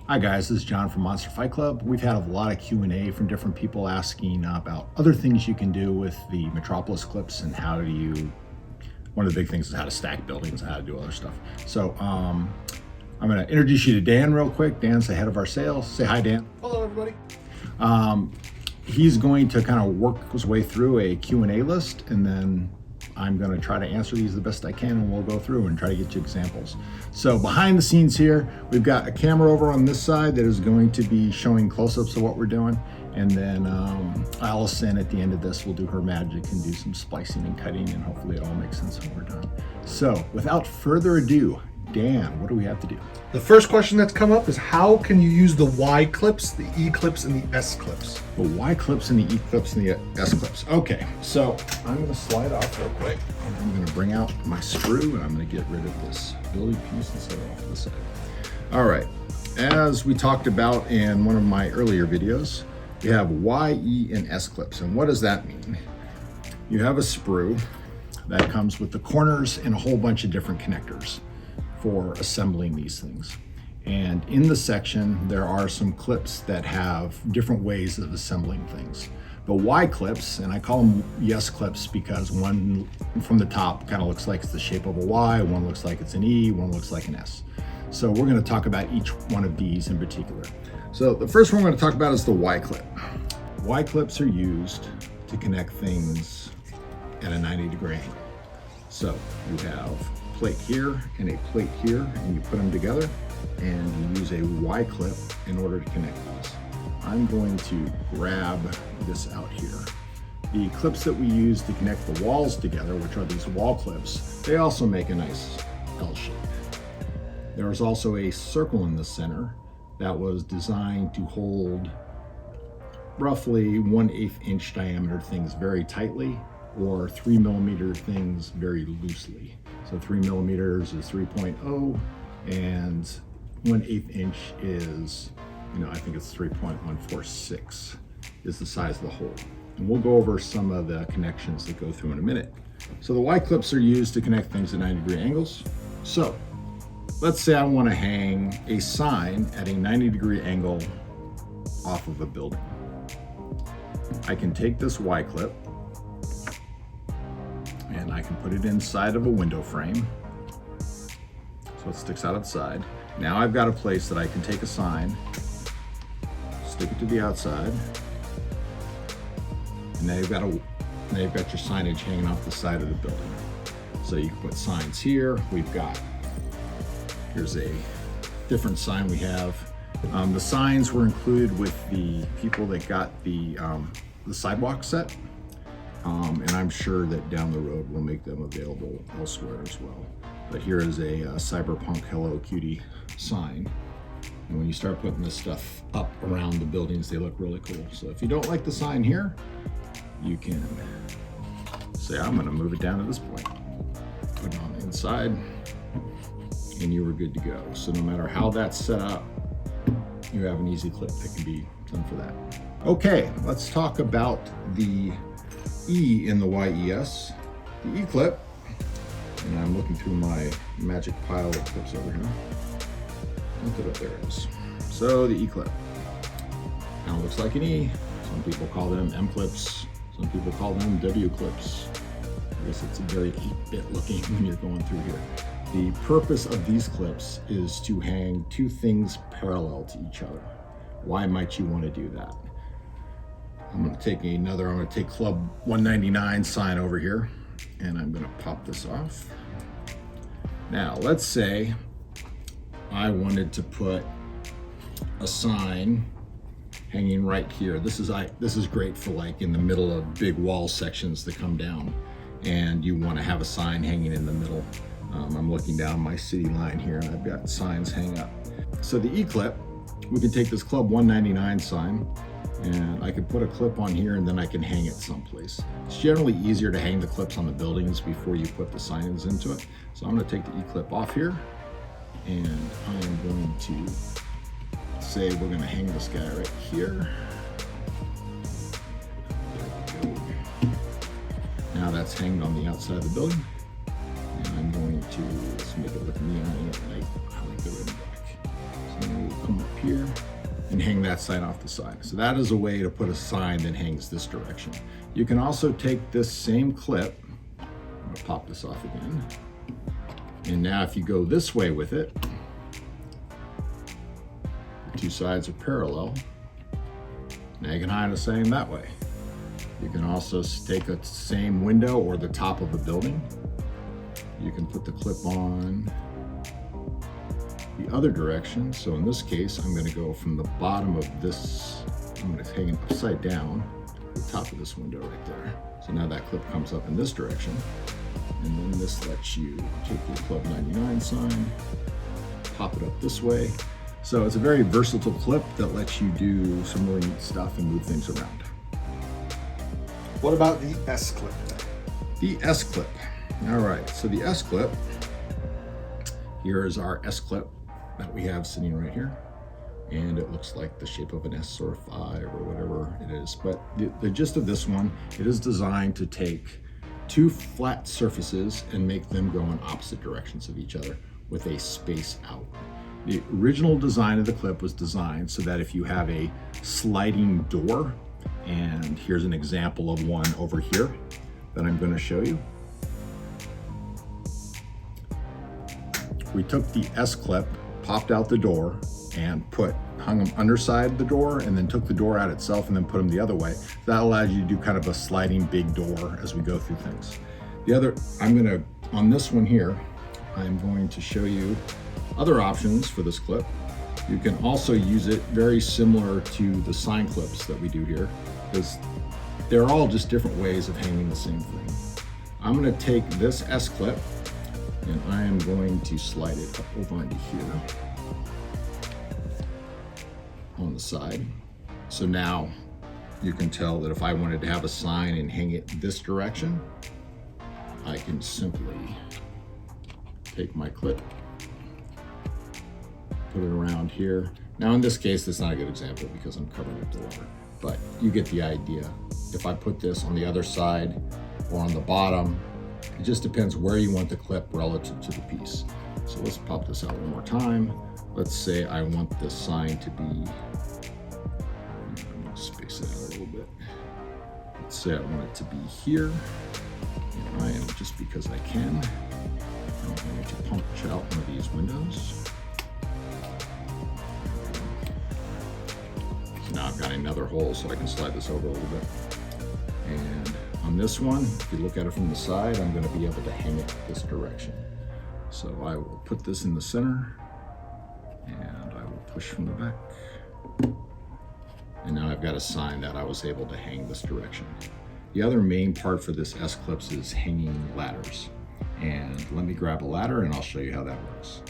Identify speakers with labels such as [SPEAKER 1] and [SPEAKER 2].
[SPEAKER 1] Hi guys, this is John from Monster Fight Club. We've had a lot of Q&A from different people asking about other things you can do with the Metropolis clips and how do you, one of the big things is how to stack buildings and how to do other stuff. So I'm going to introduce you to Dan real quick. Dan's the head of our sales. Say hi, Dan.
[SPEAKER 2] Hello, everybody.
[SPEAKER 1] He's going to kind of work his way through a Q&A list, and then I'm going to try to answer these the best I can, and we'll go through and try to get you examples. So behind the scenes here, we've got a camera over on this side that is going to be showing close-ups of what we're doing. And then Allison at the end of this will do her magic and do some splicing and cutting, and hopefully it all makes sense when we're done. So without further ado, Dan, what do we have to do?
[SPEAKER 2] The first question that's come up is how can you use the Y clips, the E clips, and the S clips?
[SPEAKER 1] The Y clips and the E clips and the S clips. Okay, so I'm gonna slide off real quick, and I'm gonna bring out my sprue, and I'm gonna get rid of this billy piece and set it off to the side. All right, as we talked about in one of my earlier videos, we have Y, E, and S clips. And what does that mean? You have a sprue that comes with the corners and a whole bunch of different connectors for assembling these things. And in the section, there are some clips that have different ways of assembling things. The Y clips, and I call them yes clips because one from the top kind of looks like it's the shape of a Y, one looks like it's an E, one looks like an S. So we're going to talk about each one of these in particular. So the first one we're going to talk about is the Y clip. Y clips are used to connect things at a 90-degree angle. So you have a plate here and a plate here, and you put them together and you use a Y clip in order to connect these. I'm going to grab this out here. The clips that we use to connect the walls together, which are these wall clips, they also make a nice L shape. There is also a circle in the center that was designed to hold roughly 1/8 inch diameter things very tightly, or 3 millimeter things very loosely. So 3 millimeters is 3.0, and 1/8 inch is, I think it's 3.146 is the size of the hole. And we'll go over some of the connections that go through in a minute. So the Y clips are used to connect things at 90-degree angles. So let's say I want to hang a sign at a 90-degree angle off of a building. I can take this Y clip and I can put it inside of a window frame so it sticks out of the side. Now I've got a place that I can take a sign, stick it to the outside, and now you've got your signage hanging off the side of the building. So you can put signs here. Here's a different sign we have. The signs were included with the people that got the sidewalk set. And I'm sure that down the road we'll make them available elsewhere as well. But here is a cyberpunk Hello Cutie sign. And when you start putting this stuff up around the buildings, they look really cool. So if you don't like the sign here, you can say, I'm gonna move it down to this point. Put it on the inside, and you were good to go. So no matter how that's set up, you have an easy clip that can be done for that. Okay, let's talk about the E in the YES. The E clip, and I'm looking through my magic pile of clips over here. Look it up, there it is. So the E clip. Now it looks like an E. Some people call them M clips. Some people call them W clips. I guess it's a very 8-bit looking when you're going through here. The purpose of these clips is to hang two things parallel to each other. Why might you want to do that? I'm going to take Club 199 sign over here, and I'm going to pop this off. Now, let's say I wanted to put a sign hanging right here. This is great for like in the middle of big wall sections that come down, and you want to have a sign hanging in the middle. I'm looking down my city line here, and I've got signs hang up. So the E clip, we can take this Club 199 sign, and I can put a clip on here, and then I can hang it someplace. It's generally easier to hang the clips on the buildings before you put the signage into it. So I'm going to take the E clip off here, and I am going to say we're going to hang this guy right here. There we go. Now that's hanged on the outside of the building. And I'm going to, let's make it look neon, like the red and black. So we'll come up here, hang that sign off the side. So that is a way to put a sign that hangs this direction. You can also take this same clip, I'm gonna pop this off again, and now if you go this way with it, the two sides are parallel. Now you can hide a sign that way. You can also take a same window or the top of a building. You can put the clip on the other direction. So in this case, I'm going to go from the bottom of this, I'm going to hang it upside down, the top of this window right there. So now that clip comes up in this direction. And then this lets you take your Club 99 sign, pop it up this way. So it's a very versatile clip that lets you do some really neat stuff and move things around.
[SPEAKER 2] What about the S clip?
[SPEAKER 1] The S clip. All right, so the S clip, here is our S clip that we have sitting right here. And it looks like the shape of an S or a 5 or whatever it is. But the gist of this one, it is designed to take two flat surfaces and make them go in opposite directions of each other with a space out. The original design of the clip was designed so that if you have a sliding door, and here's an example of one over here that I'm going to show you. We took the S clip, popped out the door, and hung them underside the door, and then took the door out itself and then put them the other way. That allows you to do kind of a sliding big door as we go through things. On this one here, I'm going to show you other options for this clip. You can also use it very similar to the sign clips that we do here, because they're all just different ways of hanging the same thing. I'm going to take this S clip and I am going to slide it up over into here on the side. So now you can tell that if I wanted to have a sign and hang it this direction, I can simply take my clip, put it around here. Now in this case, that's not a good example because I'm covering up the water, but you get the idea. If I put this on the other side or on the bottom, it just depends where you want the clip relative to the piece. So let's pop this out one more time. Let's say I want this sign to be, I'm gonna space it out a little bit. Let's say I want it to be here, and I am, just because I can, I'm going to punch out one of these windows. Now I've got another hole so I can slide this over a little bit. And on this one, if you look at it from the side, I'm going to be able to hang it this direction. So I will put this in the center and I will push from the back. And now I've got a sign that I was able to hang this direction. The other main part for this S-clips is hanging ladders. And let me grab a ladder and I'll show you how that works.